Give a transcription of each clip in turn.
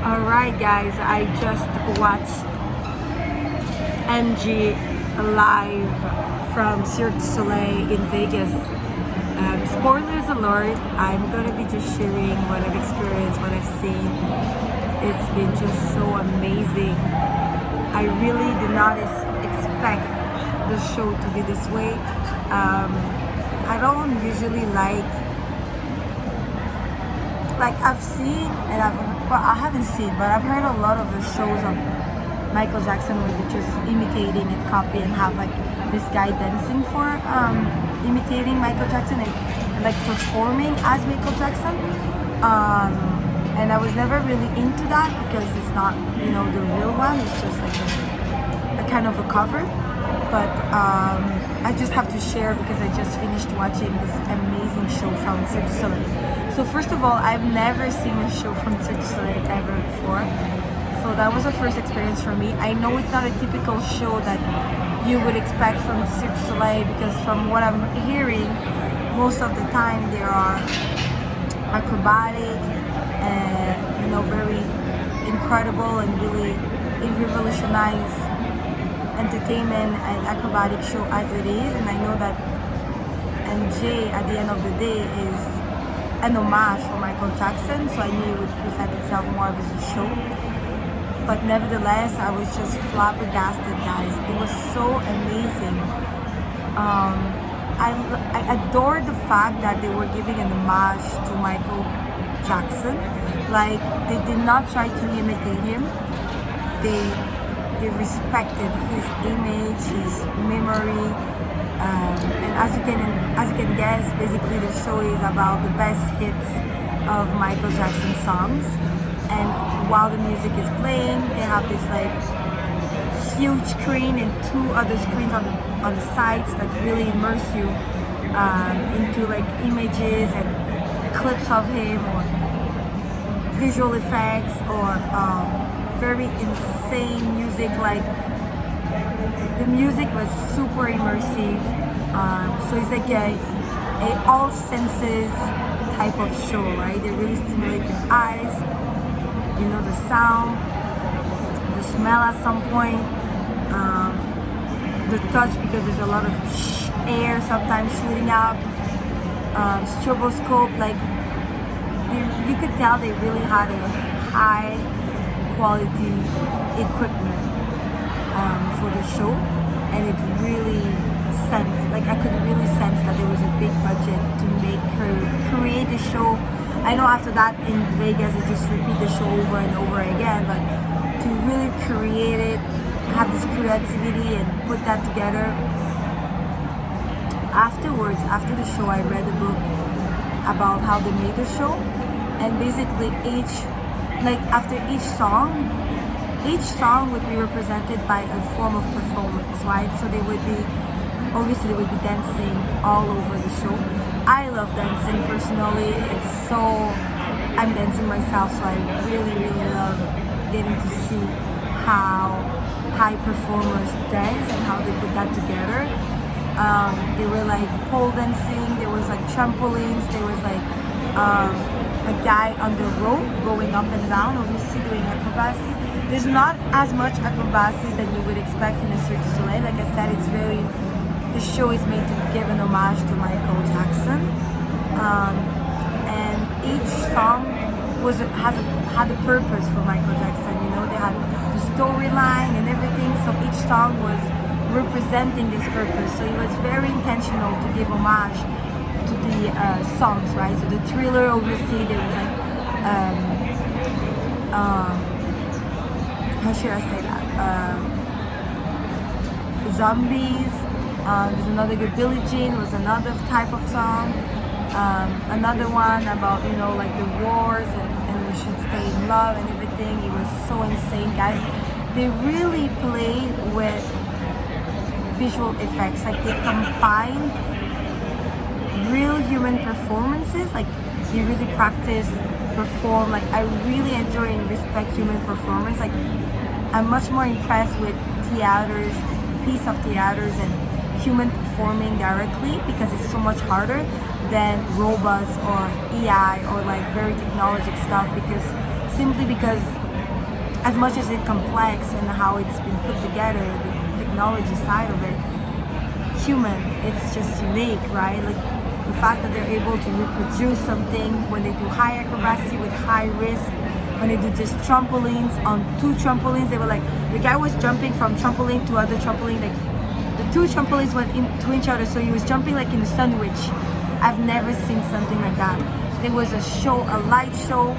Alright guys, I just watched MG live from Cirque du Soleil in Vegas. Spoilers alert, I'm gonna be just sharing what I've experienced, what I've seen. It's been just so amazing. I really did not expect the show to be this way. I don't usually like I've seen and I haven't seen, but I've heard a lot of the shows of Michael Jackson where they're just imitating and copying and have like this guy dancing for imitating Michael Jackson and like performing as Michael Jackson. And I was never really into that because it's not, the real one. It's just like a kind of a cover. But I just have to share because I just finished watching this amazing show from Cirque du Soleil. So first of all, I've never seen a show from Cirque du Soleil ever before. So that was the first experience for me. I know it's not a typical show that you would expect from Cirque du Soleil because from what I'm hearing, most of the time they are acrobatic and very incredible and really revolutionize entertainment and acrobatic show as it is. And I know that MJ at the end of the day is an homage for Michael Jackson, so I knew it would present itself more as a show. But nevertheless, I was just flabbergasted, guys. It was so amazing. I adored the fact that they were giving an homage to Michael Jackson. Like, they did not try to imitate him. They respected his image, his memory, and as you can guess, basically the show is about the best hits of Michael Jackson songs. And while the music is playing, they have this like huge screen and two other screens on the sides that really immerse you into like images and clips of him or visual effects or very insane music. Like the music was super immersive, so it's like a all senses type of show, right? They really stimulate your eyes, the sound, the smell at some point, the touch because there's a lot of air sometimes shooting up, stroboscope, like you could tell they really had a high quality equipment for the show, and it really I could really sense that there was a big budget to make her create the show. I know after that in Vegas they just repeat the show over and over again, but to really create it, have this creativity and put that together. Afterwards, after the show, I read a book about how they made the show, and basically after each song would be represented by a form of performance, right? So they would be dancing all over the show. I love dancing personally. I'm dancing myself, so I really, really love getting to see how high performers dance and how they put that together. They were like pole dancing, there was like trampolines, there was like a guy on the rope going up and down, obviously doing acrobacy. There's not as much acrobacy that you would expect in a Cirque du Soleil. Like I said, the show is made to give an homage to Michael Jackson. And each song had a purpose for Michael Jackson. They had the storyline and everything, so each song was representing this purpose. So it was very intentional to give homage to the songs, right? So the Thriller, obviously, there was like how should I say that? Zombies. There's another good, Billie Jean was another type of song. Another one about like the wars and we should stay in love and everything. It was so insane, guys. They really played with visual effects. Like they combined real human performances. Like they really perform. Like I really enjoy and respect human performance. Like I'm much more impressed with piece of theaters and human performing directly because it's so much harder than robots or AI or like very technologic stuff, because simply because as much as it's complex and how it's been put together, the technology side of it, human, it's just unique, right? Like the fact that they're able to reproduce something when they do high acrobacy with high risk, when they do just trampolines on 2 trampolines. They were like, the guy was jumping from trampoline to other trampoline, like the 2 trampolines went into each other, so he was jumping like in a sandwich. I've never seen something like that. There was a show, a light show,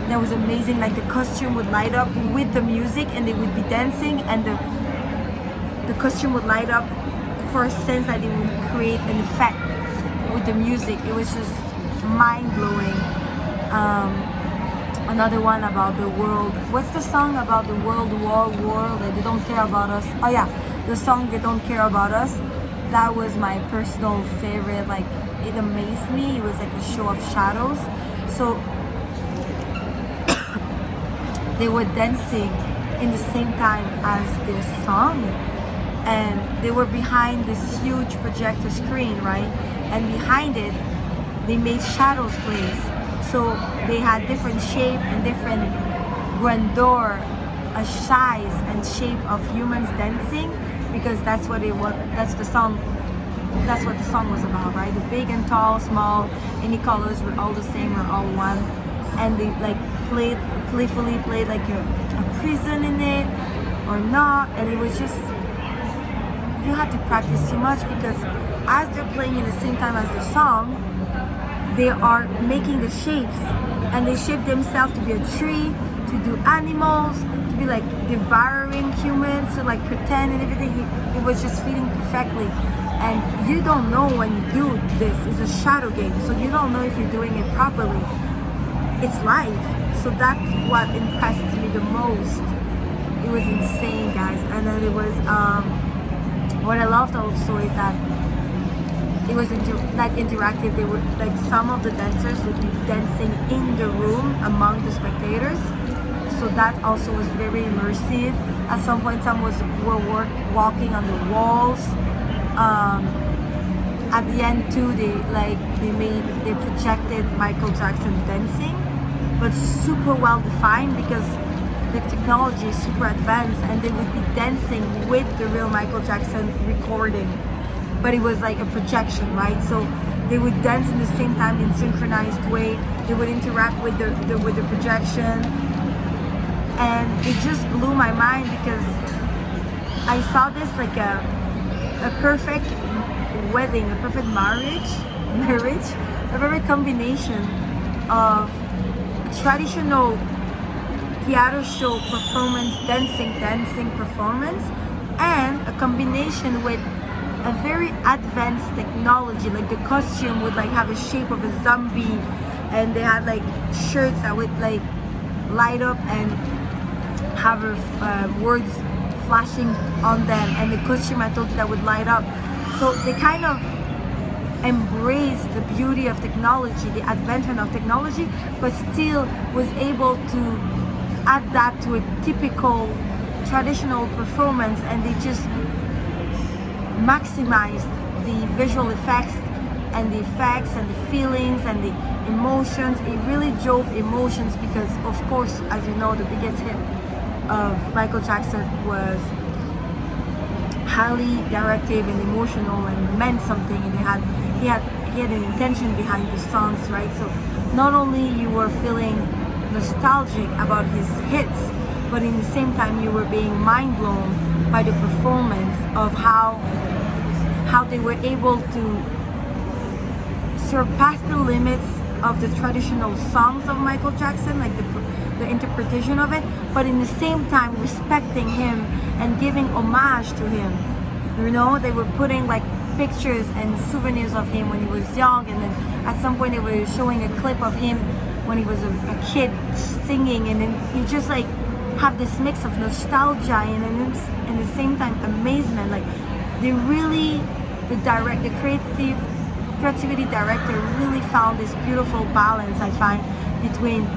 that was amazing. Like the costume would light up with the music and they would be dancing, and the costume would light up for a sense that it would create an effect with the music. It was just mind-blowing. Another one about the world. What's the song about the world war that they don't care about us? Oh yeah, the song They Don't Care About Us. That was my personal favorite. Like it amazed me. It was like a show of shadows. So they were dancing in the same time as this song, and they were behind this huge projector screen, right? And behind it they made shadows place, so they had different shape and different grandeur, a size and shape of humans dancing, because that's what that's the song, that's what the song was about, right? The big and tall, small, any colors were all the same or all one, and they like playfully played like a prison in it or not, and it was just, you had to practice too much, because as they're playing in the same time as the song, they are making the shapes, and they shape themselves to be a tree, to do animals, to be like devouring humans, to like pretend and everything. It was just fitting perfectly. And you don't know when you do this. It's a shadow game, so you don't know if you're doing it properly. It's live. So that's what impressed me the most. It was insane, guys. And then it was, what I loved also is that it was interactive. They would, like, some of the dancers would be dancing in the room among the spectators. So that also was very immersive. At some point, some were walking on the walls. At the end too, they projected Michael Jackson dancing, but super well defined, because the technology is super advanced, and they would be dancing with the real Michael Jackson recording, but it was like a projection, right? So they would dance in the same time in synchronized way. They would interact with the projection, and it just blew my mind, because I saw this like a perfect wedding, a perfect marriage, a perfect combination of traditional theater show performance, dancing performance, and a combination with a very advanced technology. Like the costume would like have a shape of a zombie, and they had like shirts that would like light up and have words flashing on them, and the costume I told you that would light up. So they kind of embraced the beauty of technology, the advancement of technology, but still was able to add that to a typical traditional performance, and they just maximized the visual effects and the feelings and the emotions. It really drove emotions, because of course, as you know, the biggest hit of Michael Jackson was highly directive and emotional and meant something, and he had an intention behind the songs, right? So not only you were feeling nostalgic about his hits, but in the same time you were being mind blown by the performance of how they were able to surpass the limits of the traditional songs of Michael Jackson, like the interpretation of it, but in the same time respecting him and giving homage to him. You know, they were putting like pictures and souvenirs of him when he was young, and then at some point they were showing a clip of him when he was a kid singing, and then you just like have this mix of nostalgia and in the same time amazement. Like they really, the creativity director really found this beautiful balance, I find, between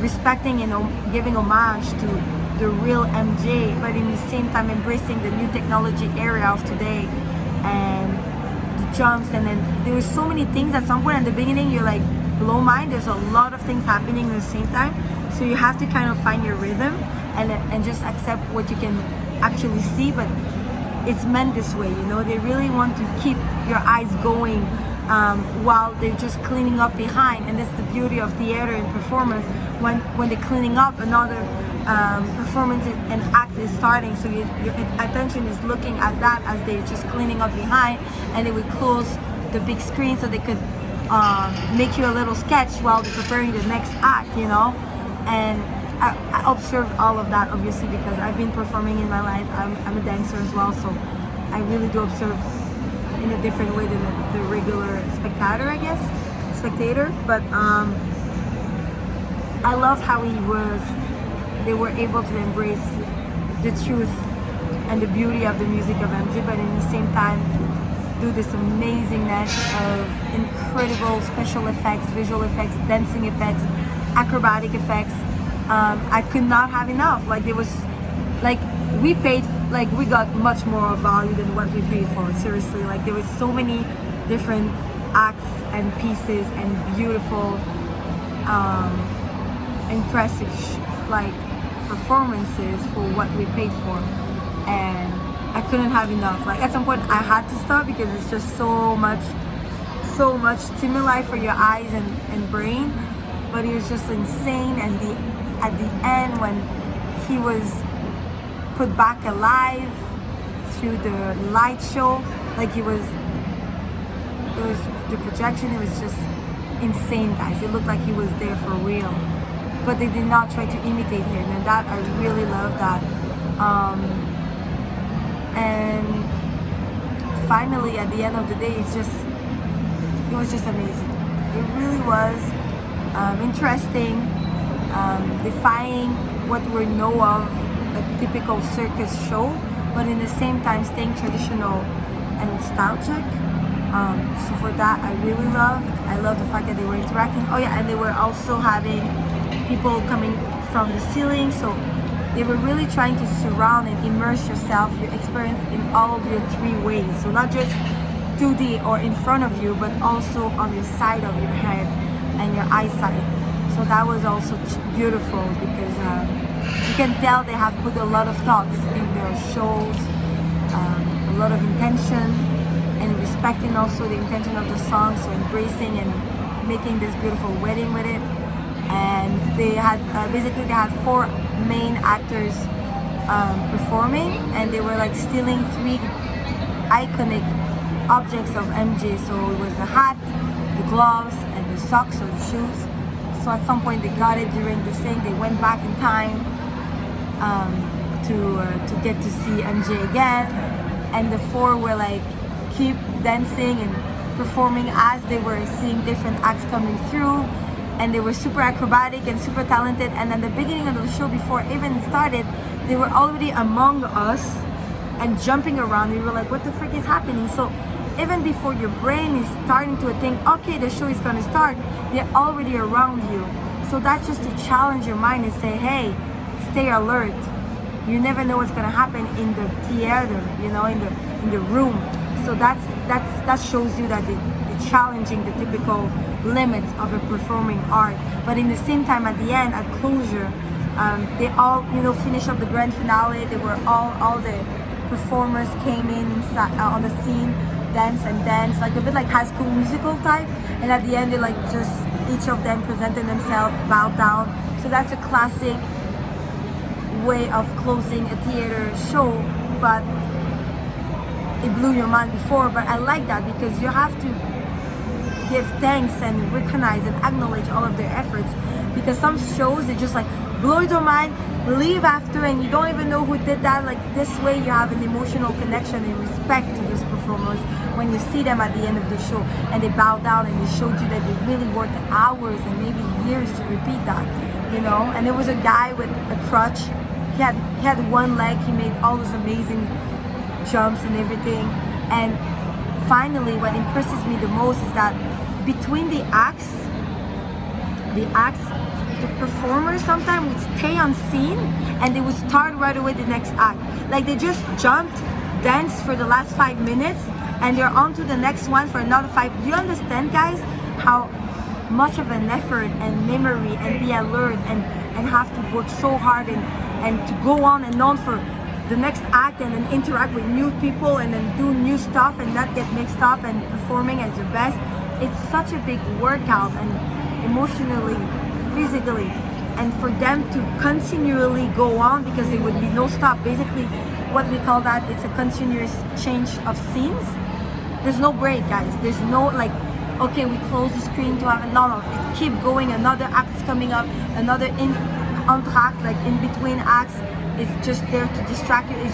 respecting and giving homage to the real MJ, but in the same time embracing the new technology area of today and the jumps, and then there was so many things at some point in the beginning. You're like blow mind. There's a lot of things happening at the same time, so you have to kind of find your rhythm and just accept what you can actually see. But it's meant this way, you know. They really want to keep your eyes going while they're just cleaning up behind, and that's the beauty of theater and performance. When they're cleaning up, another performance and act is starting, so your attention is looking at that as they're just cleaning up behind, and they would close the big screen so they could make you a little sketch while they're preparing the next act, you know. And I observed all of that, obviously, because I've been performing in my life. I'm a dancer as well, so I really do observe in a different way than the regular spectator, I guess, but I love how they were able to embrace the truth and the beauty of the music of MJ, but in the same time do this amazingness of incredible special effects, visual effects, dancing effects, acrobatic effects. I could not have enough. Like, there was, like, we got much more value than what we paid for. Seriously, like, there was so many different acts and pieces and beautiful, impressive performances for what we paid for, and I couldn't have enough. Like, at some point I had to stop because it's just so much stimuli for your eyes and brain. But it was just insane. And at the end, when he was put back alive through the light show, like, it was the projection, it was just insane, guys. It looked like he was there for real, but they did not try to imitate him, and that I really love that. And finally, at the end of the day, it was just amazing. It really was interesting, defying what we know of a typical circus show, but in the same time staying traditional and nostalgic. So for that, I really loved. I love the fact that they were interacting. Oh yeah, and they were also having people coming from the ceiling, so they were really trying to surround and immerse yourself, your experience, in all of your three ways. So not just 2D or in front of you, but also on your side of your head and your eyesight. So that was also beautiful, because you can tell they have put a lot of thoughts in their shows, a lot of intention, and respecting also the intention of the song, so embracing and making this beautiful wedding with it. And they had basically they had 4 main actors performing, and they were like stealing 3 iconic objects of MJ. So it was the hat, the gloves, and the socks or the shoes. So at some point they got it during the thing. They went back in time to get to see MJ again, and the 4 were like keep dancing and performing as they were seeing different acts coming through. And they were super acrobatic and super talented. And at the beginning of the show, before it even started, they were already among us and jumping around. We were like, what the frick is happening? So even before your brain is starting to think, okay, the show is going to start, they're already around you. So that's just to challenge your mind and say, hey, stay alert. You never know what's going to happen in the theater, you know, in the room. So that shows you that they're challenging the typical limits of a performing art. But in the same time, at the end, at closure, they all, you know, finish up the grand finale. They were all the performers came in on the scene, dance, like a bit like High School Musical type. And at the end, they like just each of them presented themselves, bowed down. So that's a classic way of closing a theater show, but it blew your mind before. But I like that, because you have to give thanks and recognize and acknowledge all of their efforts, because some shows they just like blow your mind, leave after, and you don't even know who did that. Like, this way you have an emotional connection and respect to these performers when you see them at the end of the show and they bow down and they showed you that they really worked hours and maybe years to repeat that, you know. And there was a guy with a crutch. He had one leg. He made all those amazing jumps and everything. And finally, what impresses me the most is that between the acts, the performers sometimes would stay on scene and they would start right away the next act. Like, they just jumped, danced for the last 5 minutes, and they're on to the next one for another 5. Do you understand, guys, how much of an effort and memory and be alert and have to work so hard and to go on and on for the next act and then interact with new people and then do new stuff and not get mixed up and performing at your best. It's such a big workout, and emotionally, physically, and for them to continually go on because there would be no stop. Basically, what we call that, it's a continuous change of scenes. There's no break, guys. There's no like, okay, we close the screen to have no, it keep going. Another act is coming up, another entr'acte, like in between acts, is just there to distract you. It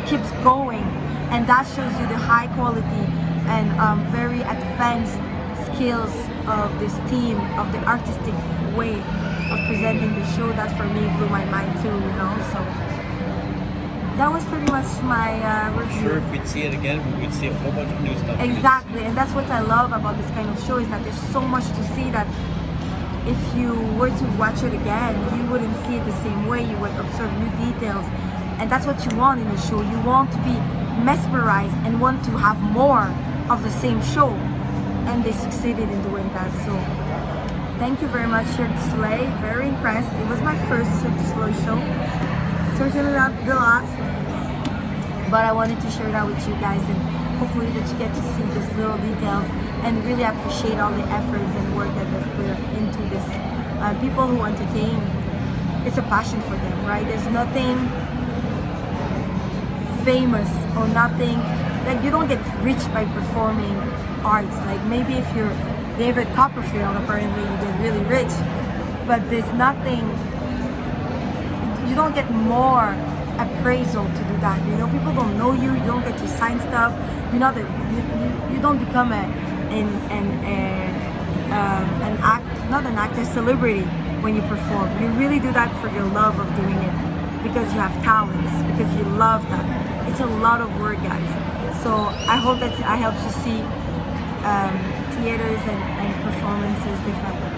keeps going, and that shows you the high quality and very advanced skills of this team, of the artistic way of presenting the show. That for me blew my mind too, you know. So that was pretty much my review. Sure, if we'd see it again, we would see a whole bunch of new stuff. Exactly, and that's what I love about this kind of show, is that there's so much to see that if you were to watch it again, you wouldn't see it the same way. You would observe new details, and that's what you want in a show. You want to be mesmerized and want to have more of the same show, and they succeeded in doing that. So thank you very much, Cirque du Soleil. Very impressed. It was my first Cirque du Soleil show. Certainly not the last, but I wanted to share that with you guys, and hopefully that you get to see these little details and really appreciate all the efforts and work that they've put into this. People who entertain, it's a passion for them, right? There's nothing famous or nothing, like you don't get rich by performing arts. Like maybe if you're David Copperfield, apparently you get really rich, but there's nothing, you don't get more appraisal to do that. You know, people don't know you, you don't get to sign stuff, you know, that you don't become an actor celebrity when you perform. You really do that for your love of doing it, because you have talents, because you love that. It's a lot of work, guys. So I hope that I helped you see theaters and performances differently.